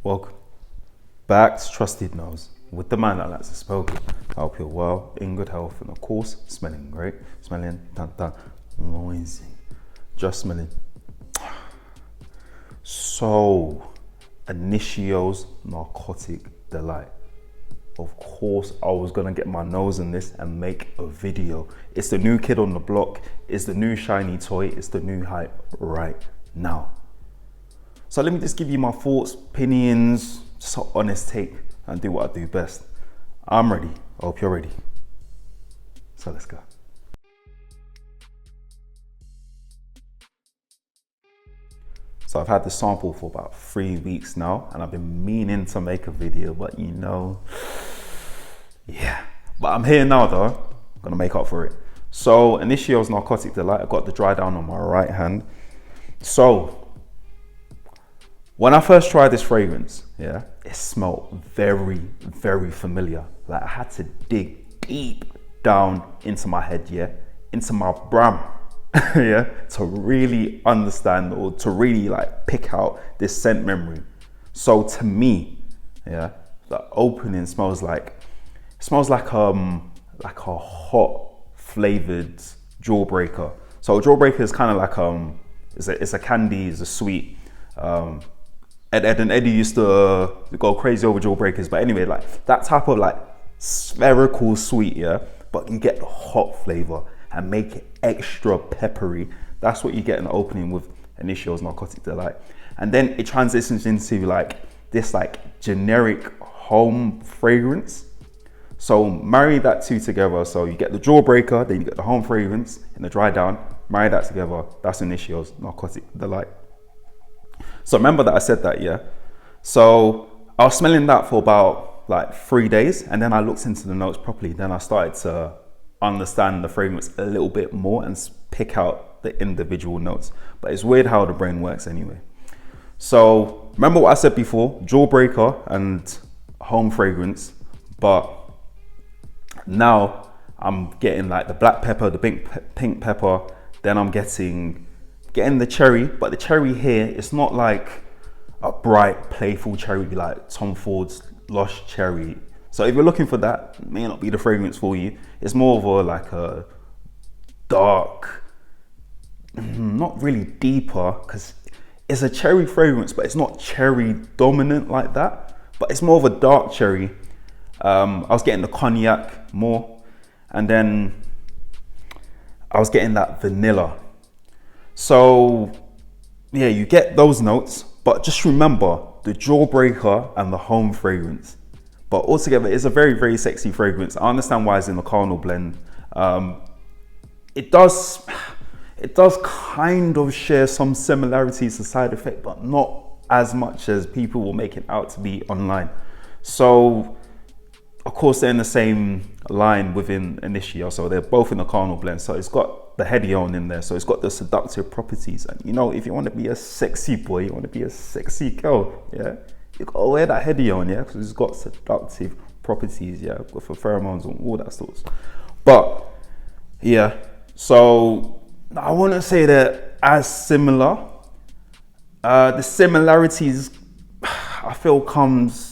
Welcome back to Trusted Nose with the man that likes to smoke it. I hope you're well, in good health, and of course, smelling great. Smelling noisy. Just smelling. So, Initio's Narcotic Delight. Of course, I was gonna get my nose in this and make a video. It's the new kid on the block. It's the new shiny toy. It's the new hype right now. So let me just give you my thoughts, opinions, just an honest take, and do what I do best. I'm ready. I hope you're ready. So let's go. So I've had the sample for about 3 weeks now, and I've been meaning to make a video, but yeah. But I'm here now though, I'm gonna make up for it. So Initio's Narcotic Delight, I got the dry down on my right hand. So, when I first tried this fragrance, it smelled very, very familiar. Like I had to dig deep down into my head, into my brain, to really understand or to really like pick out this scent memory. So to me, the opening smells like a hot flavored jawbreaker. So a jawbreaker is kind of like it's a candy, it's a sweet. Ed and Eddie used to go crazy over jawbreakers, but anyway, like that type of like spherical sweet, but you get the hot flavor and make it extra peppery. That's what you get in the opening with Initio's Narcotic Delight. And then it transitions into like this like generic home fragrance. So marry that two together. So you get the jawbreaker, then you get the home fragrance in the dry down, marry that together, that's Initio's Narcotic Delight. So remember that I said that, So I was smelling that for about like 3 days, and then I looked into the notes properly. Then I started to understand the fragrance a little bit more and pick out the individual notes. But it's weird how the brain works anyway. So remember what I said before, jawbreaker and home fragrance, but now I'm getting like the black pepper, the pink pepper, then I'm getting the cherry, but the cherry here, it's not like a bright, playful cherry like Tom Ford's Lush Cherry. So if you're looking for that, it may not be the fragrance for you. It's more of a dark, not really deeper, because it's a cherry fragrance, but it's not cherry dominant like that. But it's more of a dark cherry. I was getting the cognac more, and then I was getting that vanilla. So you get those notes, but just remember the jawbreaker and the home fragrance. But altogether, it's a very, very sexy fragrance. I understand why it's in the Carnal blend. It does kind of share some similarities to Side Effect, but not as much as people will make it out to be online. So of course, they're in the same line within Initio, so they're both in the Carnal blend. So it's got the Hedione in there, so it's got the seductive properties. And if you want to be a sexy boy, you want to be a sexy girl, you gotta wear that Hedione, because it's got seductive properties, with pheromones and all that sorts. But so I wouldn't say they're as similar. The similarities, I feel, comes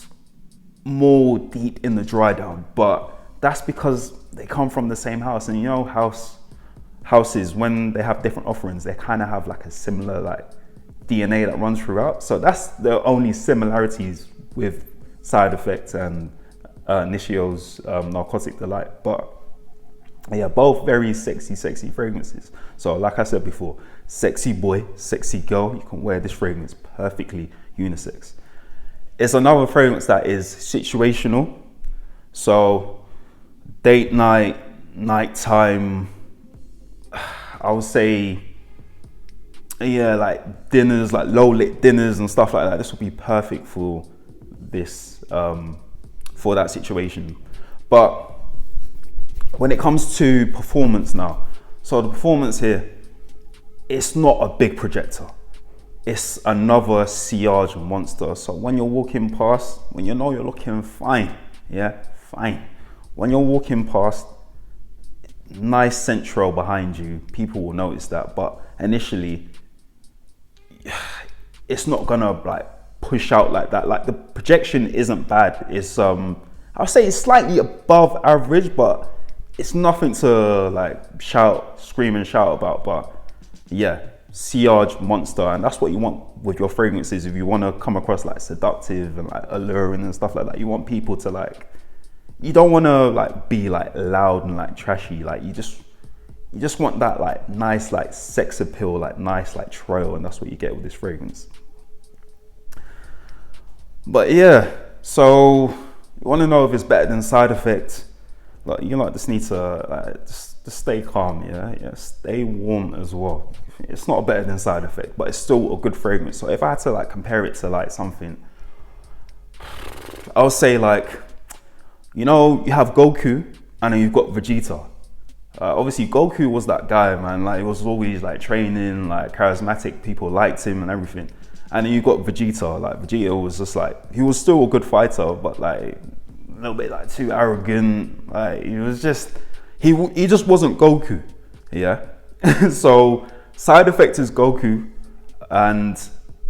more deep in the dry down, but that's because they come from the same house, and houses, when they have different offerings, they kind of have like a similar like DNA that runs throughout. So that's the only similarities with Side Effect and Initio's Narcotic Delight. But both very sexy fragrances. So like I said before, sexy boy, sexy girl, you can wear this fragrance perfectly unisex. It's another fragrance that is situational. So date night, nighttime, I would say, like dinners, like low lit dinners and stuff like that. This would be perfect for this, for that situation. But when it comes to performance now, so the performance here, it's not a big projector. It's another Sillage monster. So when you're walking past, when you're looking fine, fine. When you're walking past, nice central behind you, people will notice that. But initially, it's not gonna like push out like that. Like the projection isn't bad. It's I'll say it's slightly above average, but it's nothing to like scream and shout about. But yeah, Sillage Monster, and that's what you want with your fragrances. If you want to come across like seductive and like alluring and stuff like that, you want people to like, you don't want to like be like loud and like trashy. Like you just want that like nice like sex appeal, like nice like trail, and that's what you get with this fragrance. But yeah, so you want to know if it's better than Side Effect. Like you like just need to like just stay calm, yeah, stay warm as well. It's not better than Side Effect, but it's still a good fragrance. So if I had to like compare it to like something, I would say like, you know, you have Goku and then you've got Vegeta. Obviously Goku was that guy, man, like he was always like training, like charismatic, people liked him and everything. And then you got Vegeta. Like Vegeta was just like, he was still a good fighter, but like a little bit like too arrogant. Like he was just, he just wasn't Goku, yeah. So Side Effect is Goku, and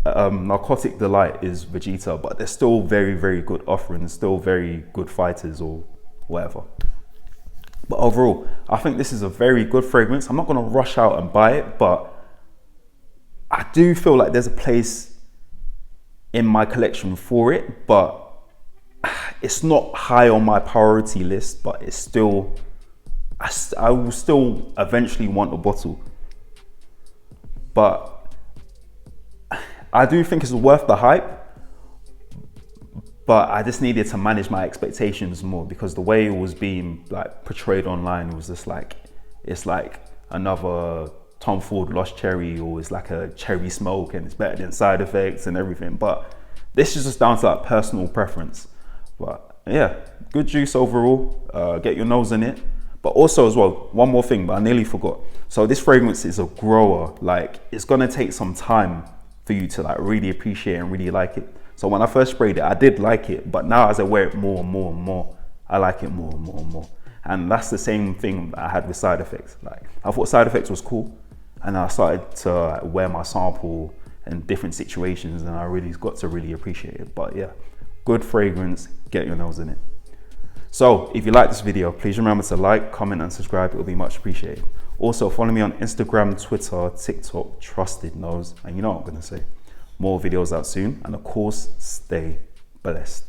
Narcotic Delight is Vegeta, but they're still very, very good offerings, still very good fighters or whatever. But overall, I think this is a very good fragrance. I'm not gonna rush out and buy it, but I do feel like there's a place in my collection for it, but it's not high on my priority list, but it's still, I will still eventually want a bottle. But I do think it's worth the hype, but I just needed to manage my expectations more, because the way it was being like portrayed online was just like, it's like another Tom Ford Lost Cherry, or it's like a cherry smoke and it's better than Side Effects and everything. But this is just down to like personal preference. But yeah, good juice overall. Get your nose in it. But also as well, one more thing, but I nearly forgot. So this fragrance is a grower. Like it's gonna take some time for you to like really appreciate and really like it. So when I first sprayed it, I did like it, but now as I wear it more and more and more, I like it more and more and more. And that's the same thing that I had with Side Effects. Like I thought Side Effects was cool, and I started to wear my sample in different situations, and I really got to really appreciate it. But yeah, good fragrance, get your nose in it. So if you like this video, please remember to like, comment and subscribe. It will be much appreciated. Also follow me on Instagram, Twitter, TikTok, trustednose, and you know what I'm gonna say. More videos out soon, and of course, stay blessed.